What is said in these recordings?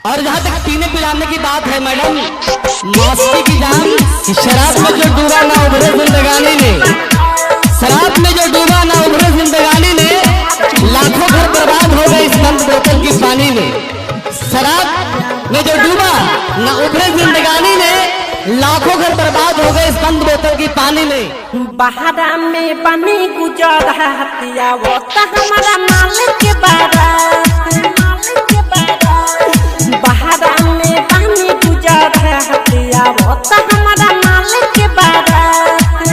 और जहाँ तक पीने पिलाने की बात है मैडम, मस्ती की जान, शराब में जो डूबा ना उभरे जिंदगानी ने, शराब में जो डूबा ना उभरे जिंदगानी ने, लाखों घर बर्बाद हो गए इस बंद बोतल की पानी में। शराब में जो डूबा ना उभरे जिंदगानी ने, लाखों घर बर्बाद हो गए इस बंद बोतल की पानी में। बहारा में बनी गुजर हतिया वो तो हमारा मालिक के बारात, बहारा में बनी गुजर हतिया वो तो हमारा मालिक के बारात,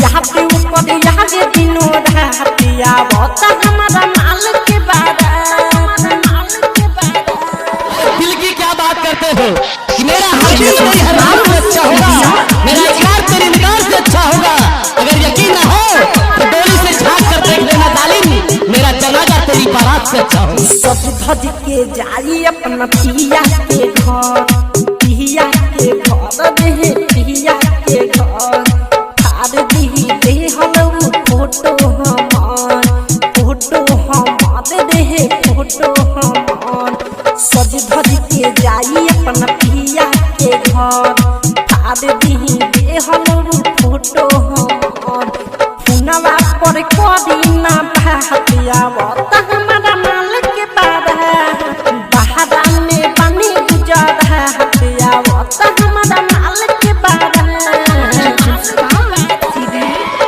यहाँ पे ऊपर यहाँ के दिनों हतिया वो तो हमारा मालिक के बारात। दिल की क्या बात करते हो कि मेरा हर दिल तेरी हर रात से अच्छा होगा, मेरा इकरार तेरे इनकार से अच्छा होगा। अगर यकीन ना हो तो डोली से झांक कर देख लेना दालिम, मेरा जनाजा तेरी बारात से अच्छा होगा। सब धज के जाई अपना पिया के घर, पिया के घर दे पिया के घर, थार दी दे हलऊ फोटो हमार, फोटो हमार दे फोटो हमार। सज धज के जाई अपना पिया के घर, थार दी दे हलऊ फोटो हमार। फुनवा पर करी ना भातिया वो तो हमारा मालिक के बारात, बहारा में बनी गुजर हतिया वो तो हमारा मालिक के बारात।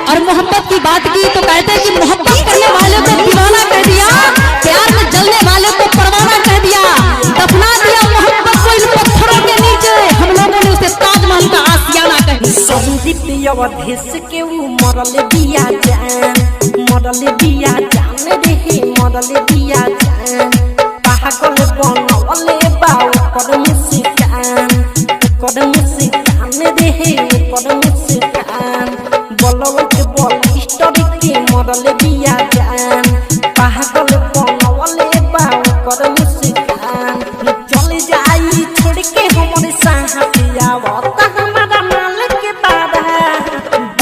और मोहब्बत की बात की तो कहते हैं कि मोहब्बत करने वाले को दीवाना कह दिया, प्यार में जलने वाले को परवाना कह दिया, दफना दिया मोहब्बत को इन पत्थरों के नीचे, हम लोगों ने उसे ताजमहल का आशियाना कह दिया। संदीप अवधेश के ऊ मरल बिया जान, मरल बिया जान रे मरल बिया जान। पागल बनवले बा ओकर मुस्कान, ओकर मुस्कान रे ओकर मुस्कान। बलवल के बल स्टोरी के मरल बिया जान, पागल बनवले बा ओकर मुस्कान। चल जाई छोड़ के हमरे साहतिया वो तो हमारा मालिक के बारात,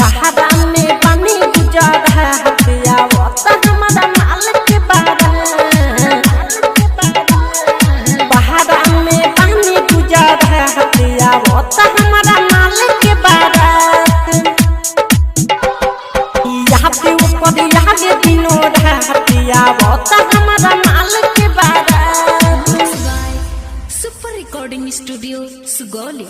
बहारा में बनी गुजर हतिया वो तो हमारा मालिक के बारात, बहारा में बनी गुजर हतिया वो तो हमारा मालिक के बारात। यहाँ पे ऊपर यहाँ के दिनों हतिया वो तो हमारा मालिक के बारात। Super recording studio Sugauli.